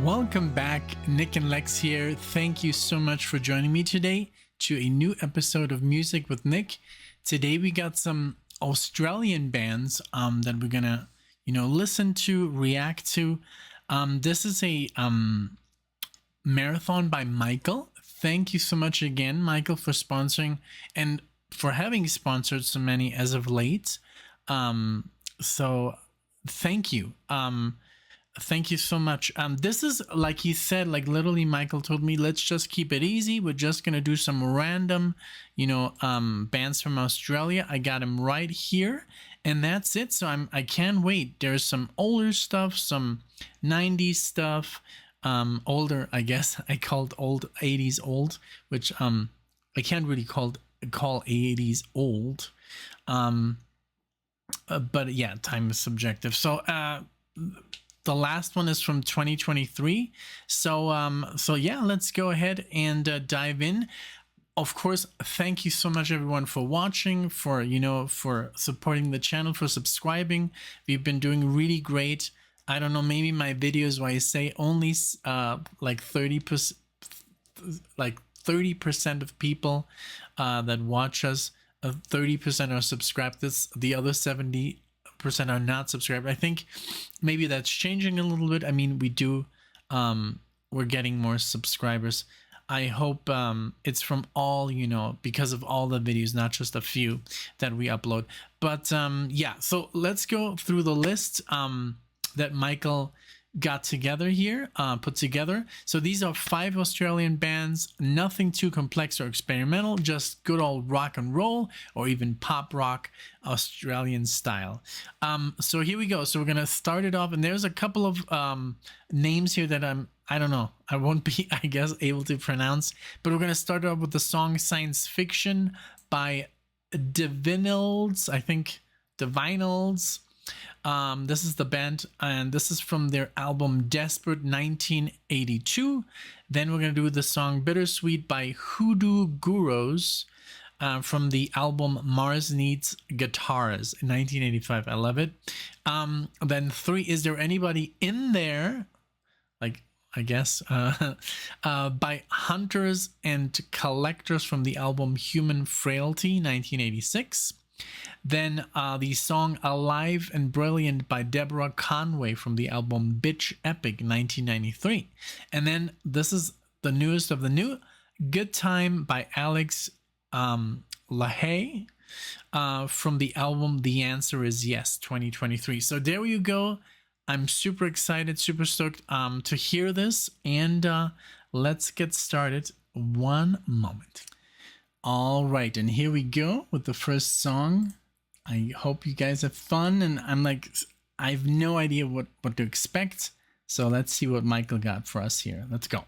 Welcome back, NicknLex here. Thank you so much for joining me today to a new episode of Music with Nick. Today we got some Australian bands that we're gonna, listen to, react to. This is a marathon by Michael. Thank you so much again, Michael, for sponsoring and for having sponsored so many as of late. So thank you. Thank you so much. This is, like he said, like literally Michael told me, let's just keep it easy. We're just going to do some random, bands from Australia. I got him right here and that's it. So I can't wait. There's some older stuff, some 90s stuff, older, I guess I called old 80s old, which, I can't really call 80s old. But yeah, time is subjective. So, the last one is from 2023. So yeah, let's go ahead and dive in. Of course, thank you so much everyone for watching, for supporting the channel, for subscribing. We've been doing really great. I don't know, maybe my videos where I say only like 30% of people that watch us, 30% are subscribed. The other 70% are not subscribed. I think maybe that's changing a little bit. I mean, we're getting more subscribers. I hope it's from all, because of all the videos, not just a few that we upload. But yeah, so let's go through the list that Michael got together here, put together. So these are 5 Australian bands, nothing too complex or experimental, just good old rock and roll or even pop rock Australian style. So here we go. So we're gonna start it off, and there's a couple of names here that I don't know, I won't be, I guess, able to pronounce, but we're gonna start off with the song Science Fiction by Divinyls, I think Divinyls. This is the band, and this is from their album Desperate 1982. Then we're going to do the song Bittersweet by Hoodoo Gurus from the album Mars Needs Guitars in 1985. I love it. Then 3, Is There Anybody in There? Like, I guess, by Hunters and Collectors from the album Human Frailty, 1986. Then the song Alive and Brilliant by Deborah Conway from the album Bitch Epic, 1993. And then this is the newest of the new, Good Time by Alex Lahey from the album The Answer Is Yes, 2023. So there you go. I'm super excited, super stoked to hear this. And let's get started. One moment. All right, and here we go with the first song. I hope you guys have fun, and I have no idea what to expect. So let's see what Michael got for us here. Let's go.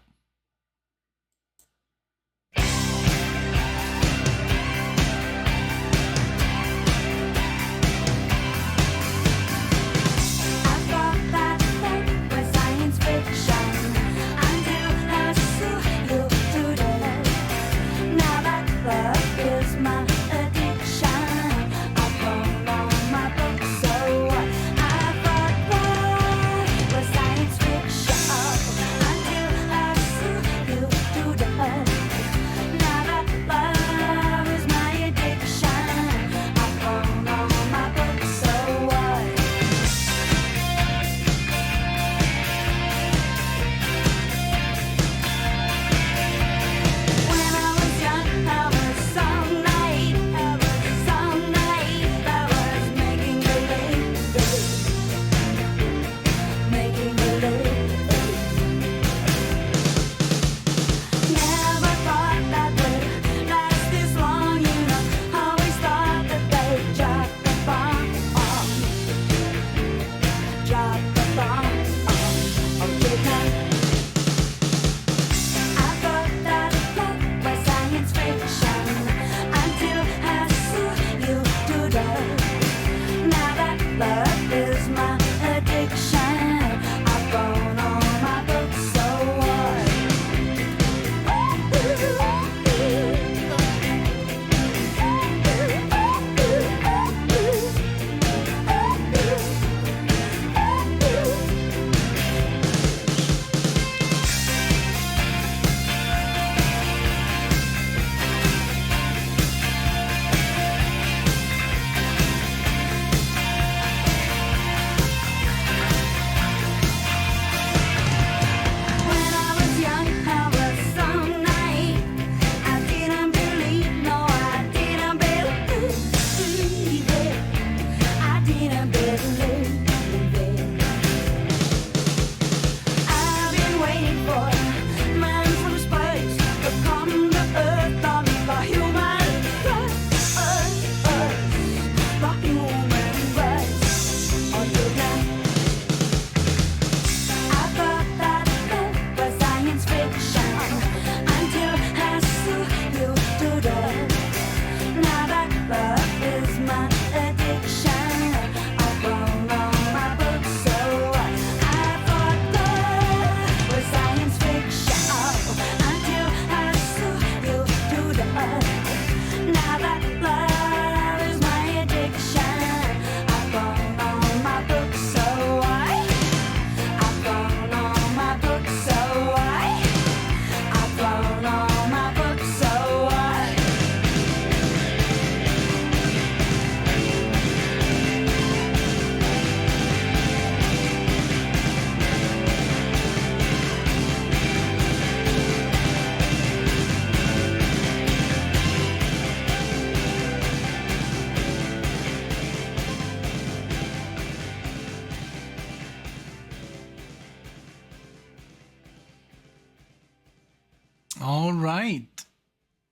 All right.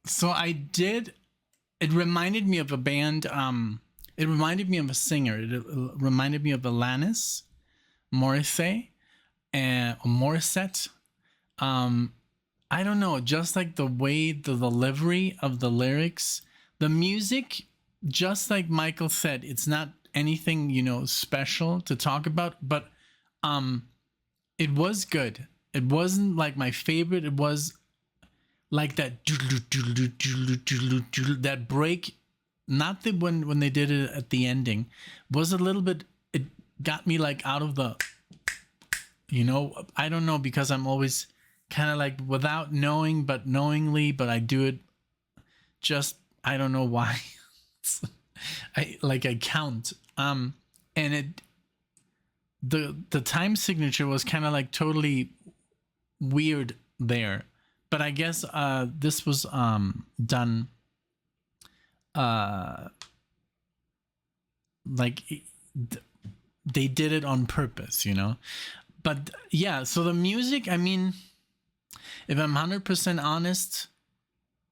So it reminded me of a band. It reminded me of a singer. It reminded me of Alanis Morissette and Morissette. I don't know, just like the way the delivery of the lyrics, the music, just like Michael said, it's not anything, special to talk about, but it was good. It wasn't like my favorite. It was like that that break, not the when they did it at the ending, was a little bit, it got me like out of the, I don't know, because I'm always kind of like without knowing but knowingly, but I do it just, I don't know why. I count, and it, the time signature was kind of like totally weird there, but I guess this was done like they did it on purpose, but yeah. So the music, I mean, if I'm 100% honest,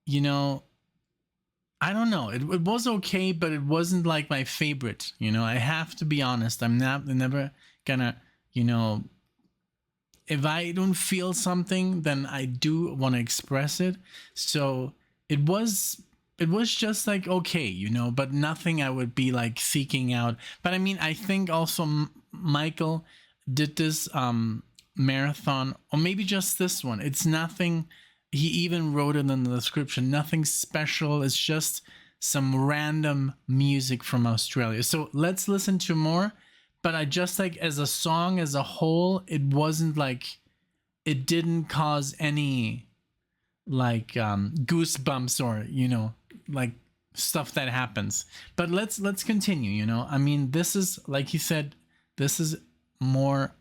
I don't know. It was okay, but it wasn't like my favorite. I have to be honest. I'm never gonna, if I don't feel something, then I do want to express it. So it was just like okay, but nothing I would be like seeking out. But I mean, I think also Michael did this marathon, or maybe just this one. It's nothing. He even wrote it in the description. Nothing special. It's just some random music from Australia. So let's listen to more. But I just like, as a song as a whole, it wasn't like, it didn't cause any like goosebumps or like stuff that happens. But let's continue. I mean, this is, like he said, this is more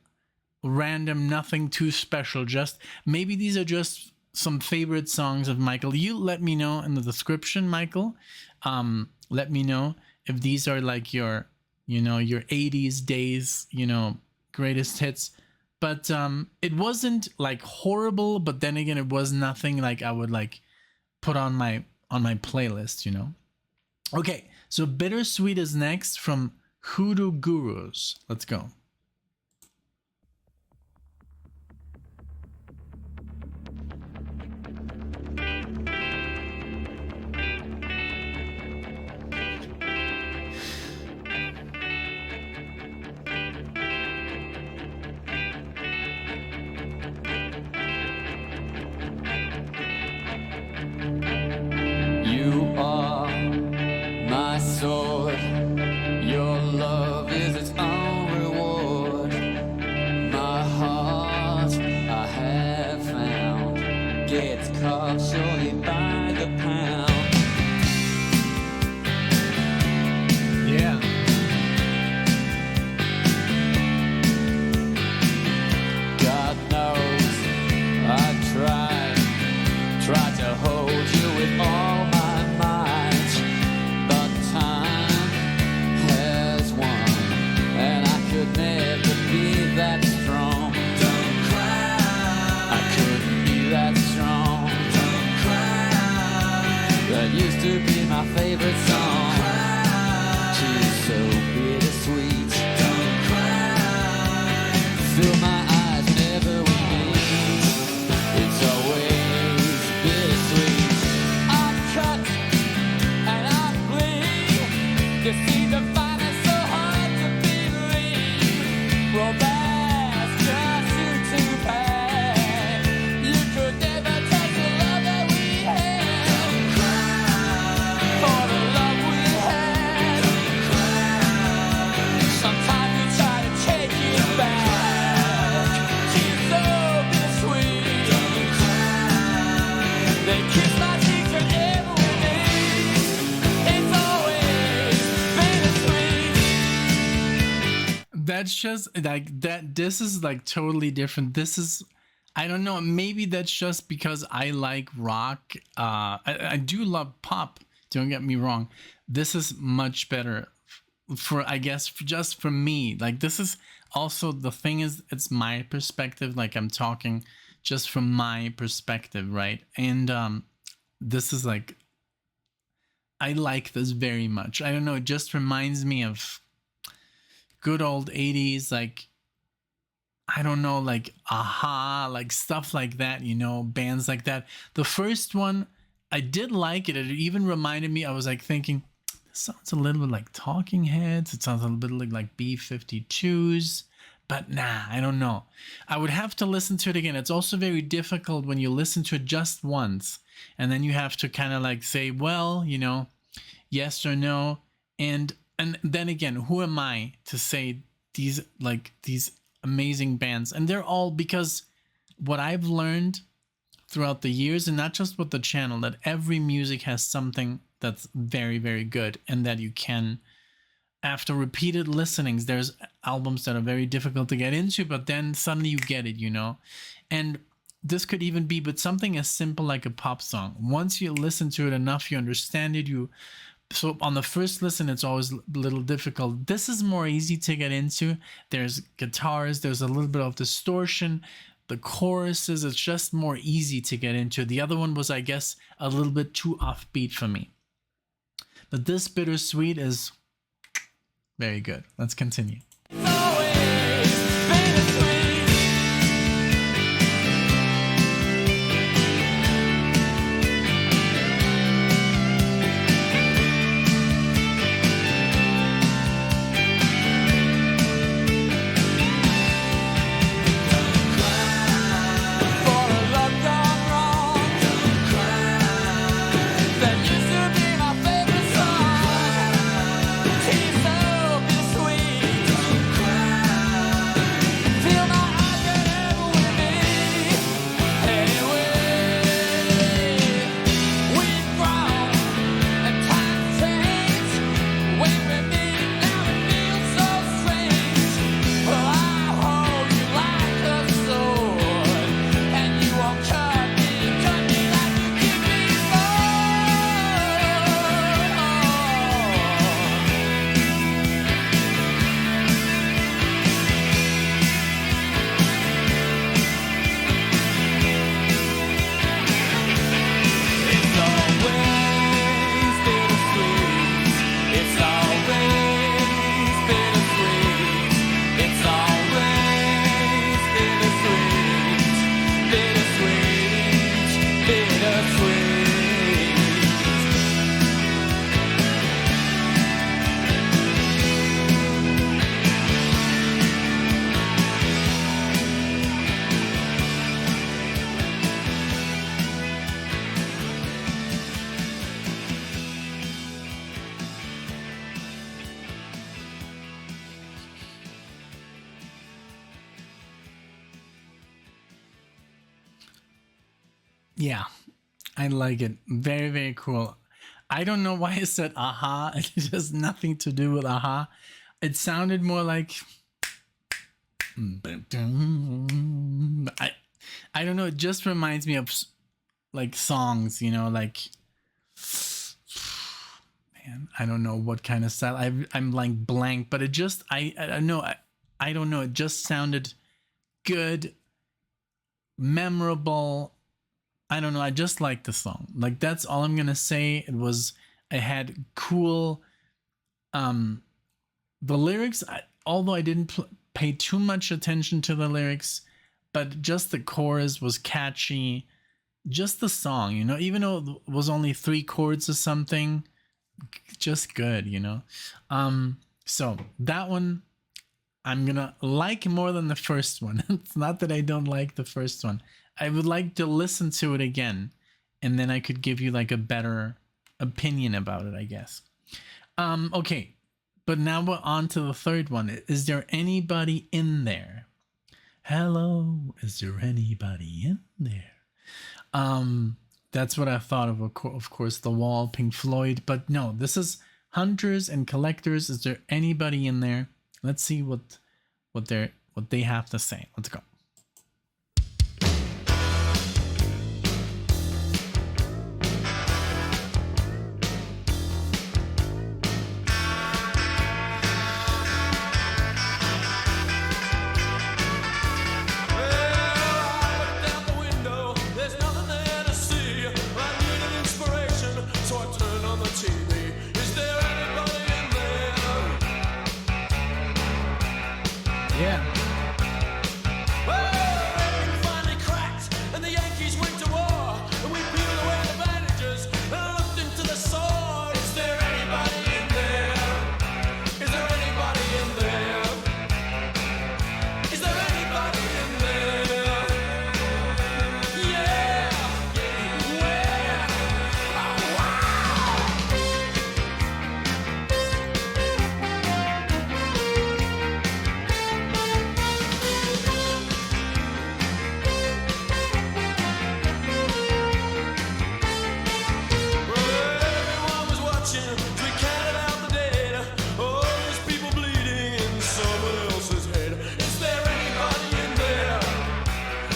random, nothing too special. Just maybe these are just some favorite songs of Michael. You let me know in the description, Michael. Let me know if these are like your 80s days, greatest hits. But it wasn't like horrible, but then again, it was nothing like I would like put on my playlist, Okay, so Bittersweet is next from Hoodoo Gurus. Let's go. Your love is its own reward. My heart, I have found, gets caught surely by the pound. Yeah. God knows I tried to hold you with all my might, but time has won, and I could never be that strong. Don't cry. I couldn't be that strong. Don't cry. That used to be my favorite song. She's so bittersweet. Don't cry. Fill my eyes whenever we meet. It's always bittersweet. I cut and I bleed. You see the finest so hard to believe. Romance just seemed to pay. You could never touch the love that we had. Don't cry. For the love we had. Don't cry. Sometimes we try to take it back. She's so bittersweet. Don't cry. They kiss my cheeks whenever we meet. It's always bittersweet. That's just like that. This is like totally different. This is, I don't know, maybe that's just because I like rock. I do love pop, don't get me wrong. This is much better for, I guess, just for me. Like, this is also, the thing is, it's my perspective. Like, I'm talking just from my perspective, right? And this is like, I like this very much. I don't know, it just reminds me of good old 80s, like, I don't know, like Aha, like stuff like that, you know, bands like that. The first one, I did like it. It even reminded me, I was like thinking, this sounds a little bit like Talking Heads. It sounds a little bit like B-52s. But nah, I don't know. I would have to listen to it again. It's also very difficult when you listen to it just once. And then you have to kind of like say, well, you know, yes or no. And then again, who am I to say these amazing bands? And they're all, because what I've learned throughout the years, and not just with the channel, that every music has something that's very, very good, and that you can, after repeated listenings, there's albums that are very difficult to get into, but then suddenly you get it, you know. And this could even be but something as simple like a pop song. Once you listen to it enough, you understand it. So on the first listen, it's always a little difficult. This is more easy to get into. There's guitars, there's a little bit of distortion, the choruses, it's just more easy to get into. The other one was, I guess, a little bit too offbeat for me. But this Bittersweet is very good. Let's continue. Yeah, I like it. Very, very cool. I don't know why I said Aha. It has nothing to do with Aha. It sounded more like... I don't know. It just reminds me of like songs, you know, like... Man, I don't know what kind of style. I'm like blank, but it just... I don't know. I don't know. It just sounded good, memorable. I don't know. I just like the song. Like, that's all I'm gonna say. I had cool. The lyrics, although I didn't pay too much attention to the lyrics, but just the chorus was catchy. Just the song, you know, even though it was only 3 chords or something, just good, you know. So that one I'm gonna like more than the first one. It's not that I don't like the first one. I would like to listen to it again, and then I could give you like a better opinion about it, I guess. Okay, but now we're on to the third one. Is there anybody in there? Hello, is there anybody in there? That's what I thought of course, The Wall, Pink Floyd, but no, this is Hunters and Collectors. Is there anybody in there? Let's see what they have to say. Let's go. Well, I looked out the Yeah. Well, everything finally cracked, and the Yankees went to war, and we peeled away the bandages and looked into the sword. Is there anybody in there? Is there anybody in there? Is there anybody in there? Yeah, yeah, oh, wow. Everyone was watching as we counted out the dead. Oh, there's people bleeding in someone else's head. Is there anybody in there?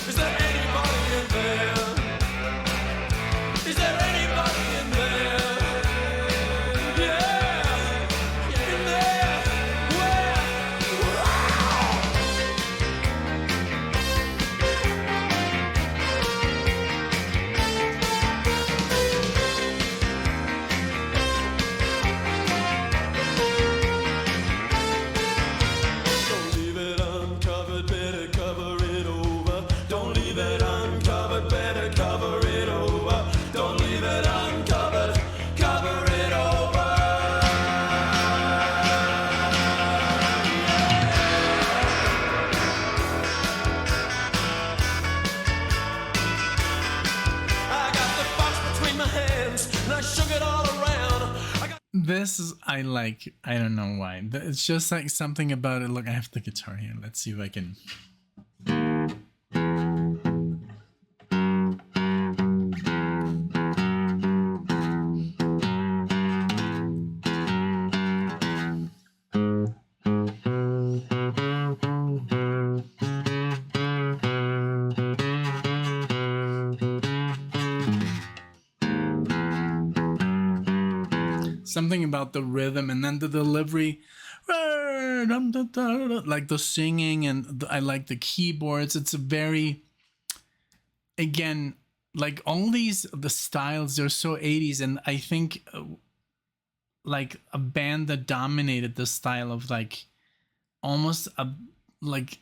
Is there anybody in there? Is there anybody in there? Yeah, in there. Where? Wow. Don't leave it uncovered, better cover it over. Don't leave it uncovered, better cover it over. Don't leave it uncovered, cover it over. I got the box between my hands and I shook it all around. This is, I like, I don't know why. It's just like something about it. Look, I have the guitar here. Let's see if I can. Something about the rhythm and then the delivery, like the singing, and I like the keyboards. It's a very, again, like all these, the styles, they're so 80s. And I think like a band that dominated the style of like almost a, like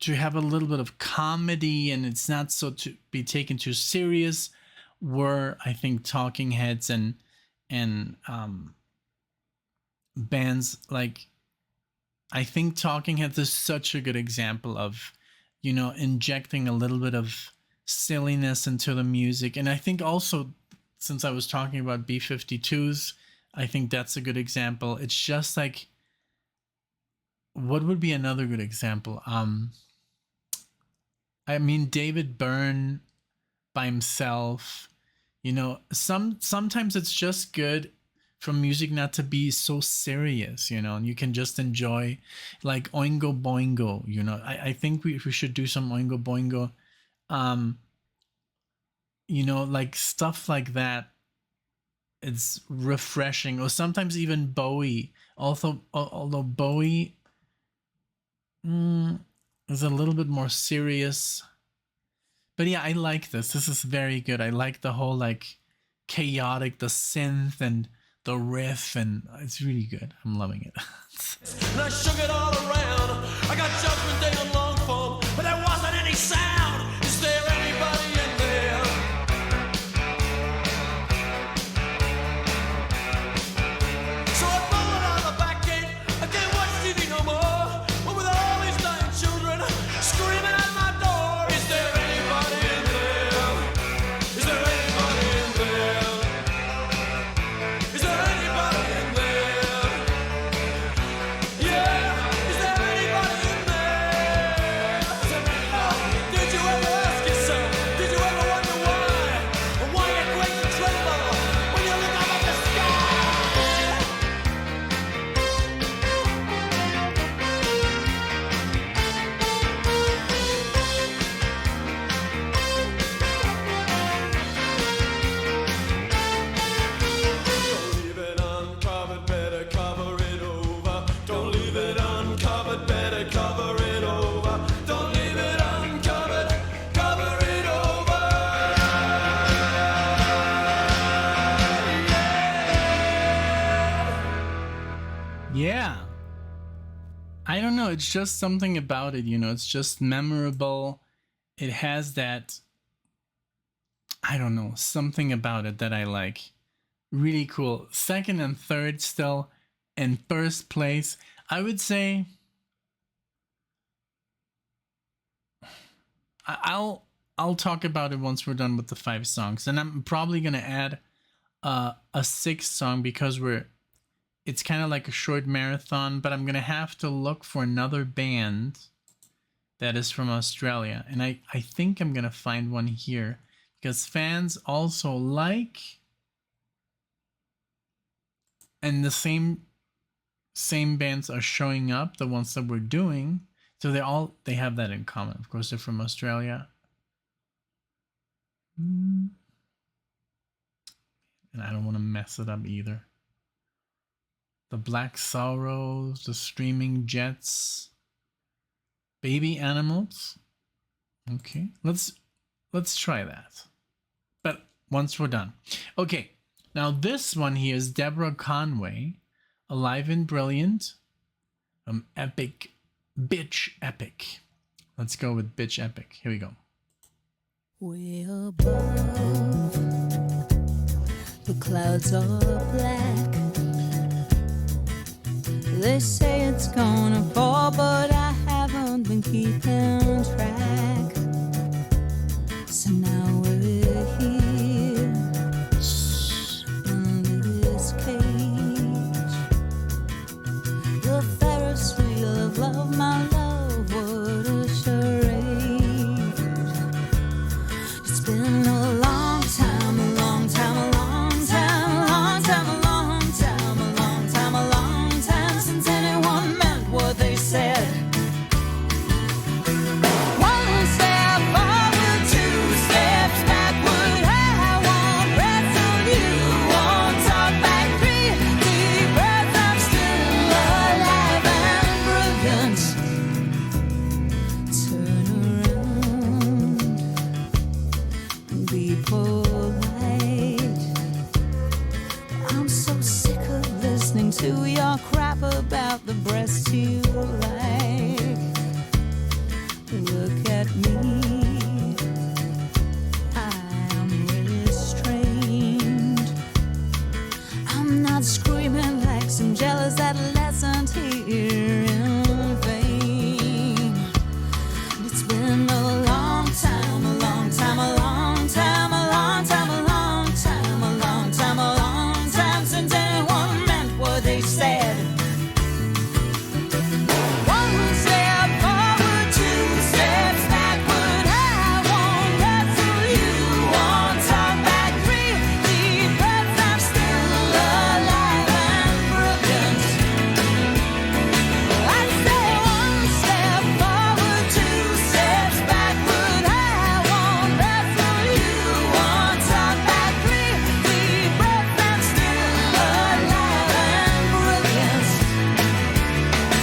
to have a little bit of comedy and it's not so to be taken too serious were, I think, Talking Heads and bands like, I think Talking Heads is such a good example of, you know, injecting a little bit of silliness into the music. And I think also, since I was talking about B-52s, I think that's a good example. It's just like, what would be another good example? I mean, David Byrne by himself, you know, sometimes it's just good for music not to be so serious, you know, and you can just enjoy like Oingo Boingo, you know. I think we should do some Oingo Boingo, you know, like stuff like that. It's refreshing. Or sometimes even Bowie, although Bowie is a little bit more serious. But yeah, I like this. This is very good. I like the whole like chaotic, the synth and the riff, and it's really good. I'm loving it. And I shook it all around. I got Judgment Day on long form, but there wasn't any sound. Is there anybody in there? So I rolled out the back gate. I can't watch TV no more. But with all these dying children screaming at my door, is there anybody in there? Is there anybody in there? Is there anybody in there? Yeah, is there anybody in there? I don't know. It's just something about it, you know. It's just memorable. It has that, I don't know, something about it that I like. Really cool. Second and third still. In first place, I would say I'll talk about it once we're done with the 5 songs, and I'm probably gonna add a 6th song because it's kind of like a short marathon, but I'm gonna have to look for another band that is from Australia, and I think I'm gonna find one here because fans also like, and the same bands are showing up, the ones that we're doing, so they have that in common. Of course, they're from Australia. And I don't want to mess it up either. The Black Sorrows, the Streaming Jets, Baby Animals. Okay, let's try that. But once we're done. Okay, now this one here is Deborah Conway, Alive and Brilliant, Epic, Bitch Epic. Let's go with Bitch Epic. Here we go. Way above, the clouds are black. They say it's gonna fall, but I haven't been keeping track. So now we're here in this cage. The Ferris wheel of love, my love, what a charade. It's been a long time, a long time, a long time, a long time, a long time, a long time, a long time since anyone meant what they said. One step forward, 2 steps backward. I won't wrestle you, won't talk back. 3 deep breaths, I'm still alive and brilliant. Turn around, be polite. I'm so sick of listening to your crap about the breasts you like. Look at me, I'm restrained. I'm not screaming like some jealous adolescent here in vain. It's been a long time, a long time, a long time, a long time, a long time, a long time, a long time since anyone meant what they said. One step forward, 2 steps backward. I won't wrestle you, won't talk back. 3 deep breaths, I'm still alive and brilliant. I say one step forward, 2 steps backward. I won't wrestle you, won't talk back. 3 deep breaths, I'm still alive and brilliant.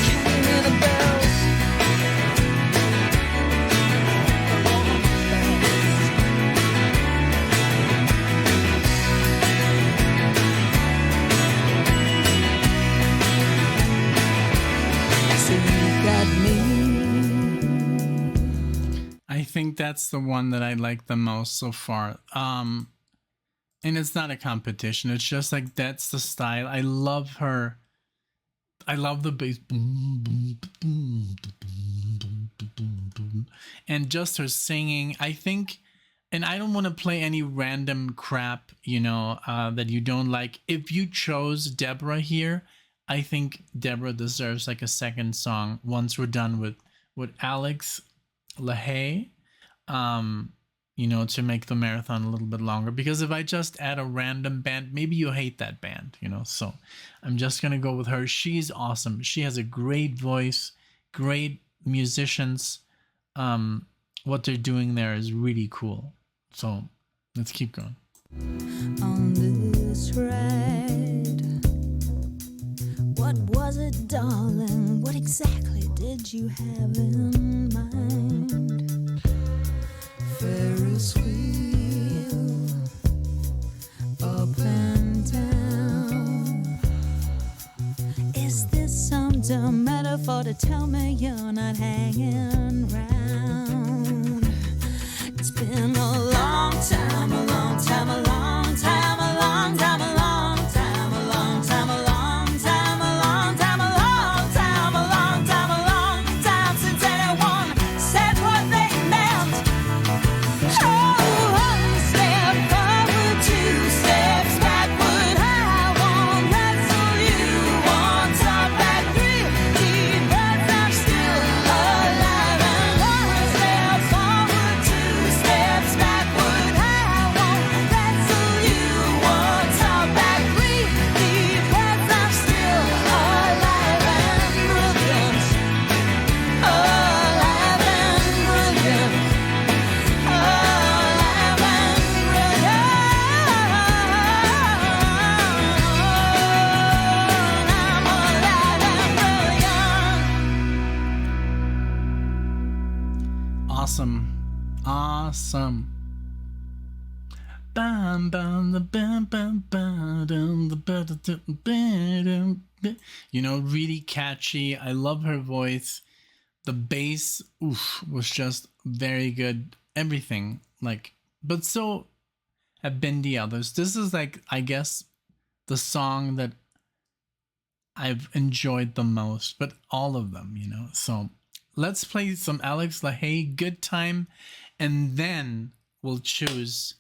Give me the bells. So you got me. I think that's the one that I like the most so far. And it's not a competition. It's just like that's the style. I love her. I love the bass. Boom, boom, boom, boom, boom, boom, boom. And just her singing. I think, and I don't want to play any random crap, you know, that you don't like. If you chose Deborah here, I think Deborah deserves like a second song once we're done with Alex Lahey, you know, to make the marathon a little bit longer. Because if I just add a random band, maybe you hate that band, you know. So I'm just gonna go with her. She's awesome. She has a great voice, great musicians. What they're doing there is really cool. So let's keep going. On this ride, what was it, darling? What exactly did you have in mind? Ferris wheel, up and down. Is this some dumb metaphor? for to tell me you're not hanging round. It's been a long time, a long time, a long time, a long time, a long time, a long time, a long time, a long time, a long time, a long time, a long time since anyone said what they meant. Oh, one step forward, two steps backward. I won't wrestle you. One step back, three deep breaths. I'm still alive. And one step forward, two steps backward. I won't wrestle you. One step back, three deep breaths. I'm still alive and brilliant. Alive and brilliant. Alive and brilliant. I'm alive and brilliant. Awesome. Bam, bam, the bam, bam, bam, dum, the ba, da, da, ba, dum, ba. You know, really catchy. I love her voice. The bass, was just very good. Everything, like, but so have been the others. This is like, I guess, the song that I've enjoyed the most, but all of them, you know. So let's play some Alex Lahey, Good Time, and then we'll choose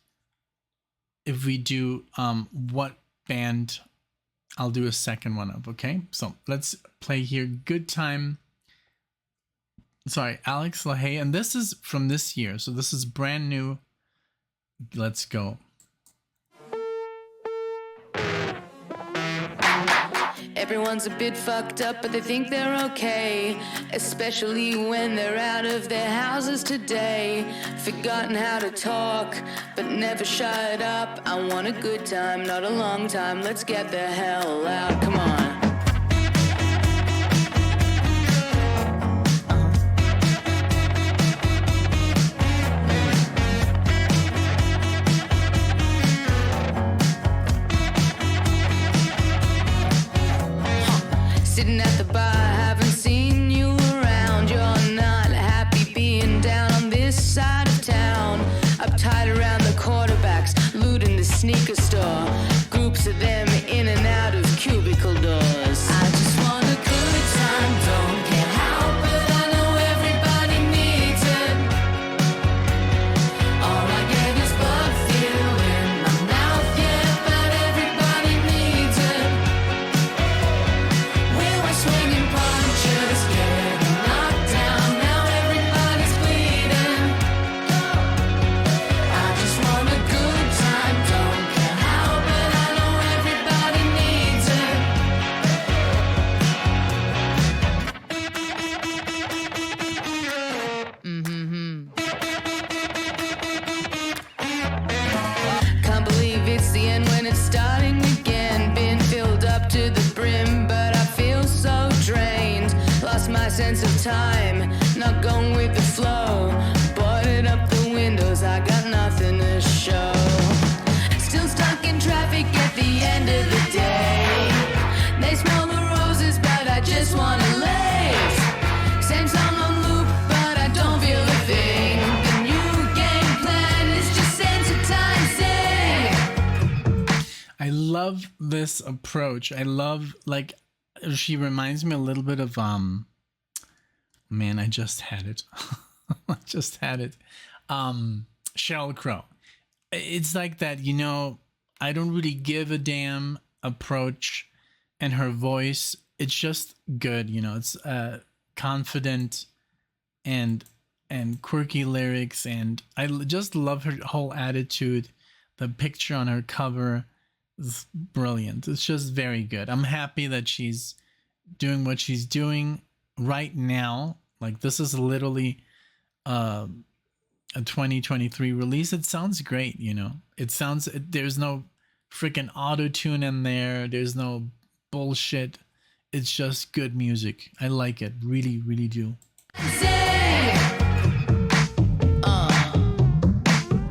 if we do what band I'll do a second one of, okay? So let's play here, Good Time. Sorry, Alex Lahey, and this is from this year, so this is brand new. Let's go. Everyone's a bit fucked up, but they think they're okay. Especially when they're out of their houses today. Forgotten how to talk, but never shut up. I want a good time, not a long time. Let's get the hell out, come on. Sitting at the bar, haven't seen you around. You're not happy being down on this side of town. Uptight around the quarterbacks, looting the sneaker store. Groups of them in and out of cubicle doors. I just want a good time, don't care how, but I know everybody needs it. All I get is bug feel in my mouth, yeah, but everybody needs it. We were swinging punches, getting knocked down, now everybody's bleeding. I just want a good time, don't care how, but I know everybody needs it. Can't believe it's the end when it's starting again. Been filled up to the brim, but I feel so drained. Lost my sense of time, not going with the flow. Boarded up the windows, I got nothing to show. Still stuck in traffic at the end of the day. They smell the roses, but I just wanna leave. Same song on loop, but I don't feel a thing. The new game plan is just sensitizing. I love this approach. I love, like, she reminds me a little bit of man, I just had it. I just had it. Sheryl Crow. It's like that, you know, I don't really give a damn approach, and her voice, it's just good, you know. It's confident and quirky lyrics, and I just love her whole attitude. The picture on her cover is brilliant. It's just very good. I'm happy that she's doing what she's doing right now. Like, this is literally a 2023 release. It sounds great, you know. There's no freaking auto-tune in there. There's no bullshit. It's just good music. I like it. Really, really do.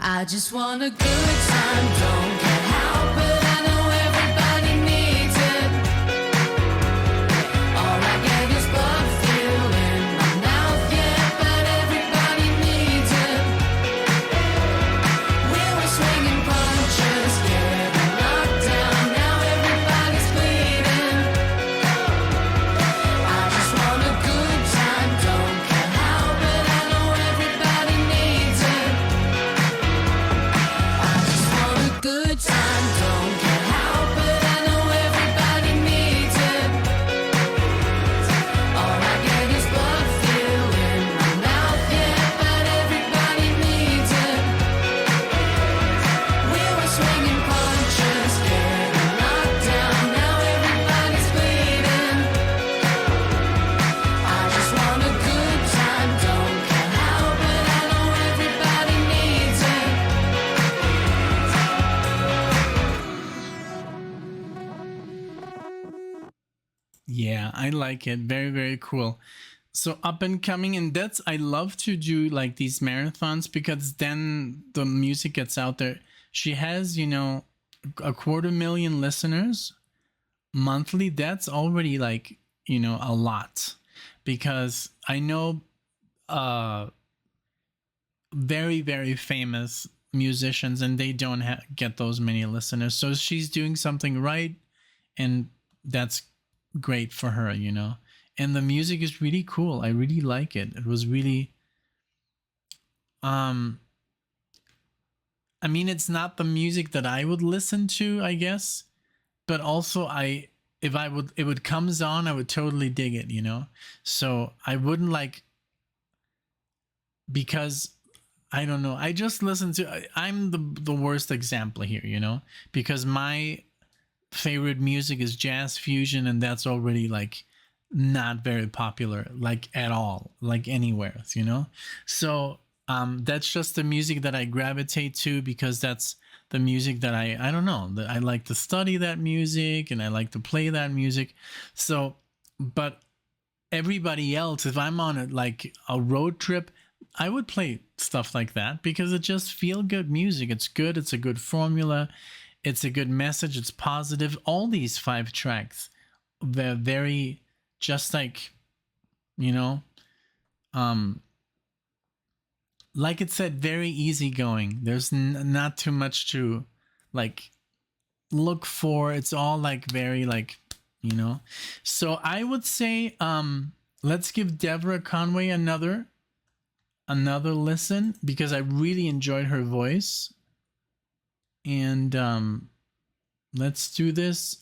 I just want a good time, don't care how, but I know everybody needs it. All I get is bug I like it. Very, very cool. So up and coming, and that's, I love to do like these marathons because then the music gets out there. She has, you know, 250,000 listeners monthly. That's already like, you know, a lot, because I know very, very famous musicians and they don't get those many listeners. So she's doing something right, and that's great for her, you know. And the music is really cool. I really like it. It was really I mean, it's not the music that I would listen to, I guess, but also if it comes on, I would totally dig it, you know. So I wouldn't like, because I don't know, I just listen to, I'm the worst example here, you know, because my favorite music is jazz fusion, and that's already like not very popular, like at all, like anywhere, you know. So that's just the music that I gravitate to, because that's the music that I don't know, that I like to study that music and I like to play that music. So, but everybody else, if I'm on like a road trip, I would play stuff like that because it just feel good music. It's good. It's a good formula. It's a good message. It's positive. All these 5 tracks, they're very, just like, you know, like it said, very easygoing. There's not too much to like look for. It's all like very like, you know. So I would say let's give Deborah Conway another listen, because I really enjoyed her voice. And let's do this.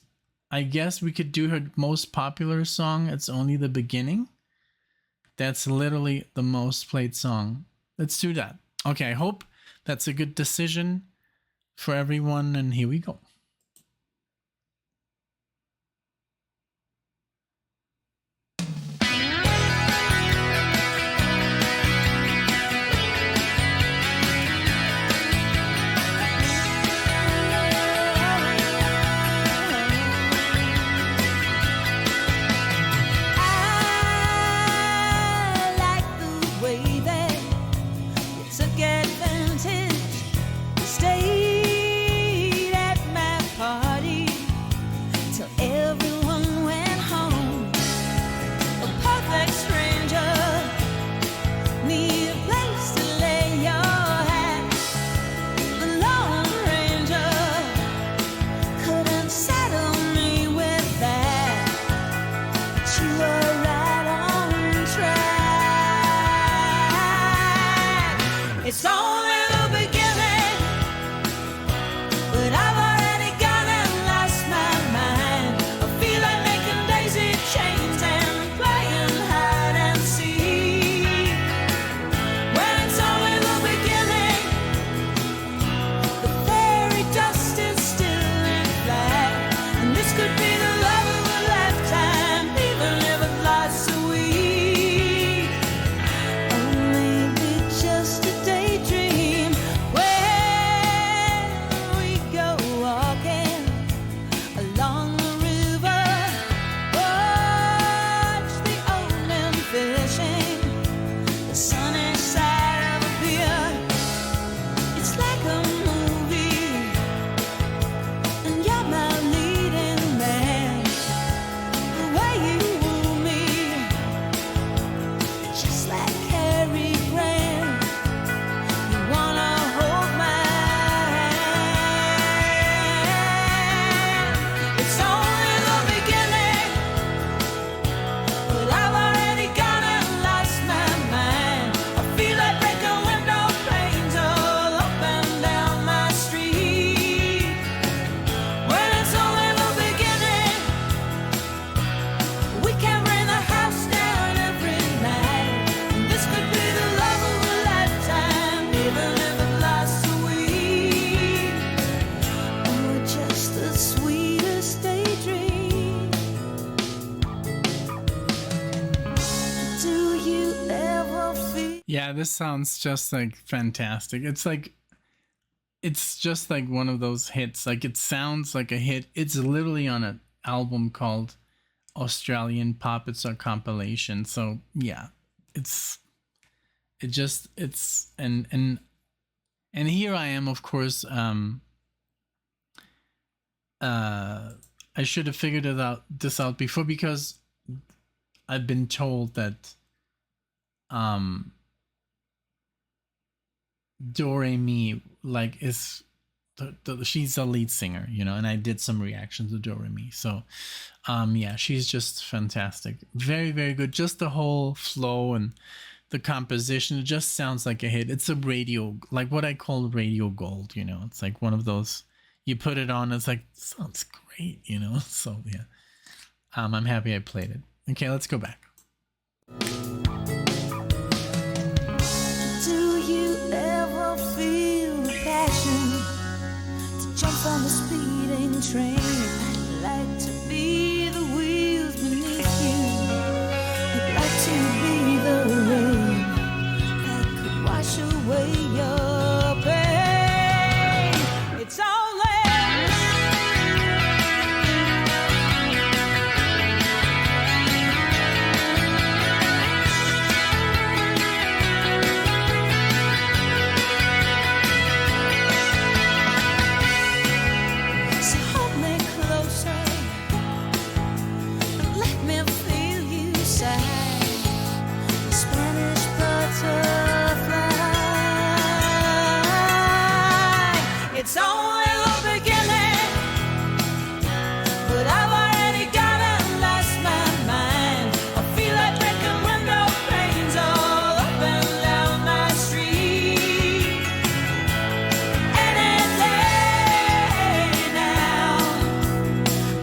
I guess we could do her most popular song, It's Only the Beginning. That's literally the most played song. Let's do that. Okay, I hope that's a good decision for everyone, and here we go. Yeah, this sounds just like fantastic. It's just like one of those hits. Like, it sounds like a hit. It's literally on an album called Australian pop. It's a compilation. So yeah, it's and here I am, of course. I should have figured this out before, because I've been told that Do Re Mi like is she's a lead singer, you know, and I did some reactions to Do Re Mi. So yeah, she's just fantastic. Very, very good. Just the whole flow and the composition, it just sounds like a hit. It's a radio, like what I call radio gold, you know. It's like one of those, you put it on, it's like, sounds great, you know. So yeah, I'm happy I played it. Okay, let's go back. Do you ever feel the passion to jump on the speeding train? I'd like to be the wheels beneath you. I'd like to be the rain that could wash away your pain. It's only so hold me closer and let me feel you sigh. Spanish butterfly. It's only the beginning, but I've already gone and lost my mind. I feel like breaking window panes all up and down my street. Any day now,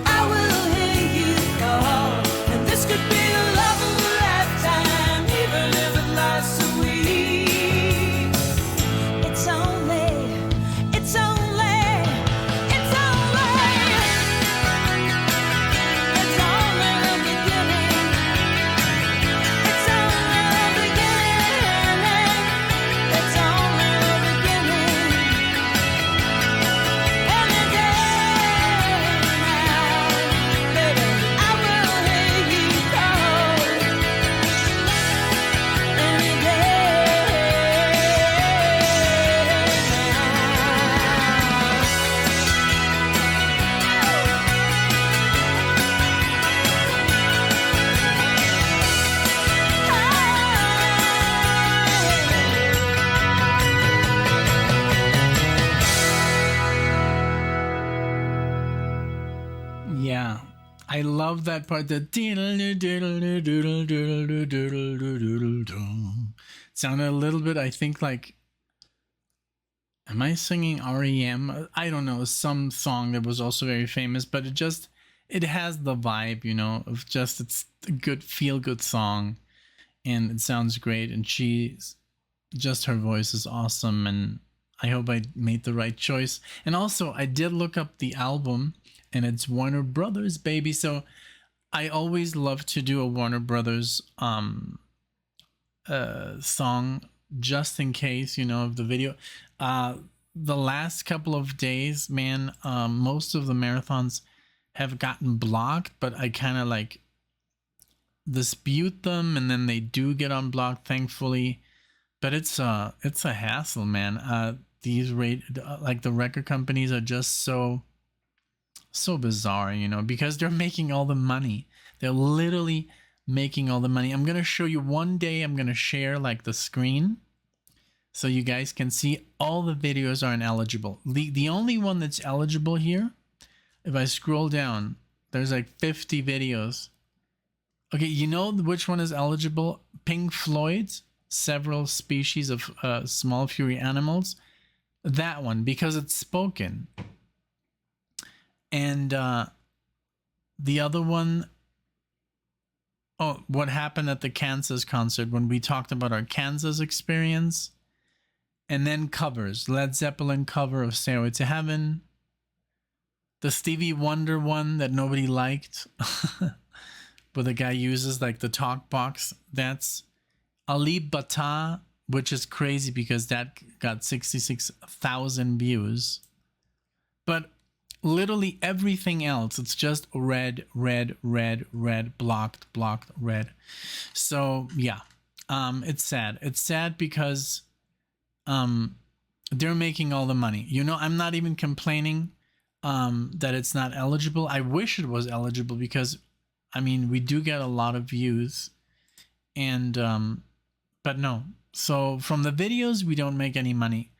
I will hear you call, and this could be the love of a lifetime, even if it lasts a week. It's only, it's only, it's only, it's only the beginning. It's only the beginning. It's only the beginning. Any day now, baby, I will hear you call. Any Yeah, I love that part. The sounded a little bit, I think, like, am I singing REM? I don't know, some song that was also very famous, but it has the vibe, you know, of just, it's a good, feel good song, and it sounds great, and her voice is awesome, and I hope I made the right choice. And also, I did look up the album, and it's Warner Brothers, baby. So I always love to do a Warner Brothers song, just in case, you know, of the video. The last couple of days, man, most of the marathons have gotten blocked, but I kind of like dispute them, and then they do get unblocked, thankfully. But it's a hassle, man. These like the record companies are just so bizarre, you know, because they're making all the money. They're literally making all the money. I'm gonna show you one day. I'm gonna share like the screen so you guys can see all the videos are ineligible. The only one that's eligible here, if I scroll down, there's like 50 videos. Okay, you know which one is eligible? Pink Floyd's Several Species of Small Furry Animals. That one, because it's spoken. And the other one, oh, what happened at the Kansas concert, when we talked about our Kansas experience. And then covers. Led Zeppelin cover of Stairway to Heaven. The Stevie Wonder one that nobody liked. Where the guy uses like the talk box. That's Ali Bata, which is crazy because that got 66,000 views. But literally everything else, it's just red, red, red, red, blocked, blocked, red. So yeah, it's sad. It's sad because they're making all the money. You know, I'm not even complaining that it's not eligible. I wish it was eligible because, I mean, we do get a lot of views, and but no. So from the videos, we don't make any money.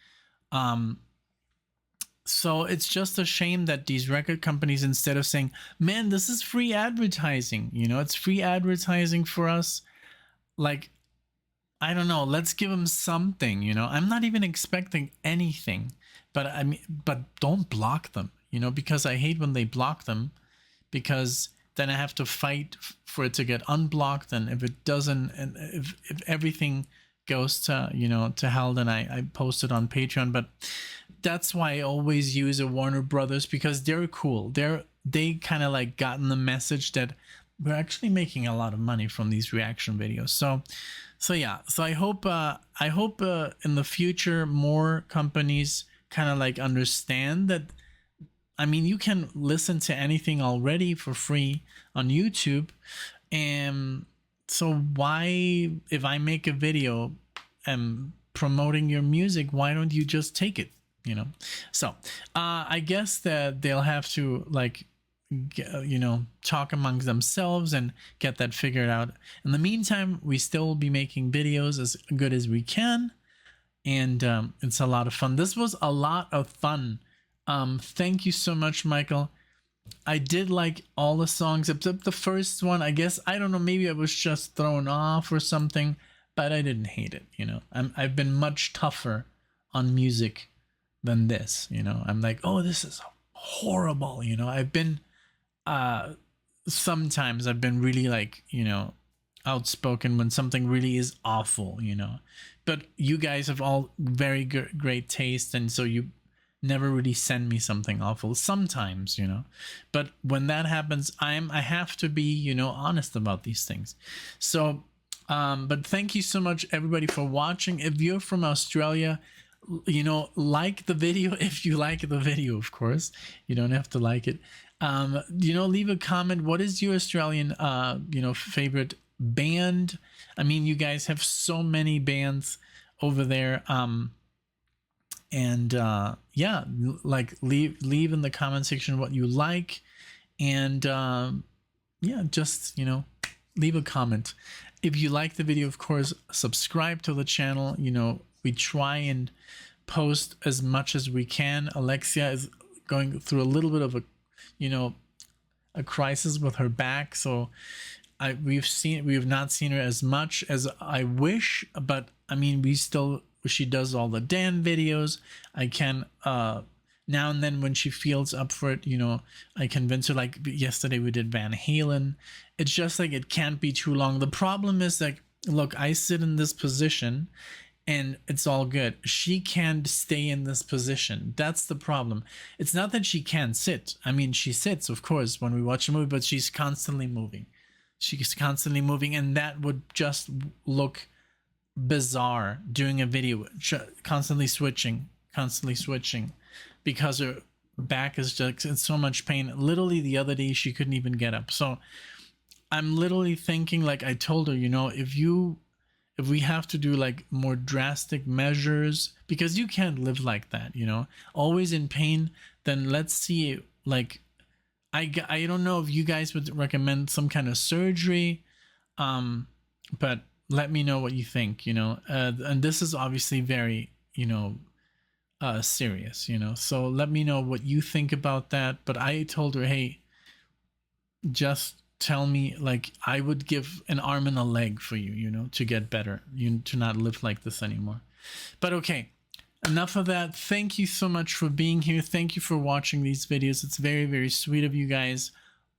So it's just a shame that these record companies, instead of saying, man, this is free advertising, you know, it's free advertising for us. Like, I don't know, let's give them something, you know. I'm not even expecting anything, but I mean, but don't block them, you know, because I hate when they block them, because then I have to fight for it to get unblocked. And if it doesn't, and if everything goes to, you know, to hell, then I post it on Patreon. But that's why I always use a Warner Brothers, because they're cool. They kind of like gotten the message that we're actually making a lot of money from these reaction videos. So yeah. So I hope in the future more companies kind of like understand that. I mean, you can listen to anything already for free on YouTube, and so why, if I make a video promoting your music, why don't you just take it? You know, so I guess that they'll have to like, you know, talk amongst themselves and get that figured out. In the meantime, we still will be making videos as good as we can, and it's a lot of fun. This was a lot of fun. Thank you so much, Michael. I did like all the songs except the first one. I guess, I don't know, maybe I was just thrown off or something, but I didn't hate it. You know, I've been much tougher on music than this, you know. I'm like, oh, this is horrible, you know. I've been sometimes I've been really like, you know, outspoken when something really is awful, you know. But you guys have all very great taste, and so you never really send me something awful sometimes, you know. But when that happens, I have to be, you know, honest about these things. So but thank you so much, everybody, for watching. If you're from Australia, you know, like the video. If you like the video, of course, you don't have to like it. You know, leave a comment. What is your Australian you know, favorite band? I mean, you guys have so many bands over there. And yeah, like leave in the comment section what you like, and yeah, just, you know, leave a comment. If you like the video, of course, subscribe to the channel. You know, we try and post as much as we can. Alexia is going through a little bit of a, you know, a crisis with her back, so we have not seen her as much as I wish, but I mean, she does all the Dan videos. I can now and then, when she feels up for it, you know, I convince her. Like yesterday we did Van Halen. It's just like, it can't be too long. The problem is like, look, I sit in this position and it's all good. She can't stay in this position. That's the problem. It's not that she can't sit. I mean, she sits, of course, when we watch a movie, but she's constantly moving. She's constantly moving, and that would just look bizarre doing a video, constantly switching, because her back is just in so much pain. Literally the other day she couldn't even get up. So I'm literally thinking, like, I told her, you know, if we have to do like more drastic measures, because you can't live like that, you know, always in pain, then let's see, like, I don't know if you guys would recommend some kind of surgery, but let me know what you think, you know. And this is obviously very, you know, serious, you know, so let me know what you think about that. But I told her, hey, just tell me, like, I would give an arm and a leg for you, you know, to get better, to not live like this anymore. But okay, enough of that. Thank you so much for being here. Thank you for watching these videos. It's very, very sweet of you guys.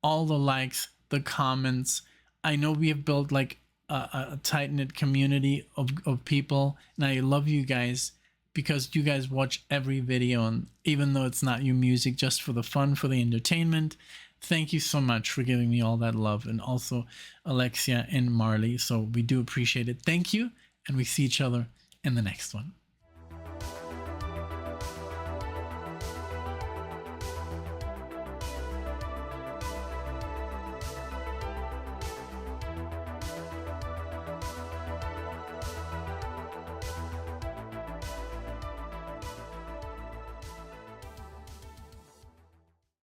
All the likes, the comments. I know we have built like a tight-knit community of people, and I love you guys because you guys watch every video, and even though it's not your music, just for the fun, for the entertainment. Thank you so much for giving me all that love, and also Alexia and Marley. So we do appreciate it. Thank you, and we see each other in the next one.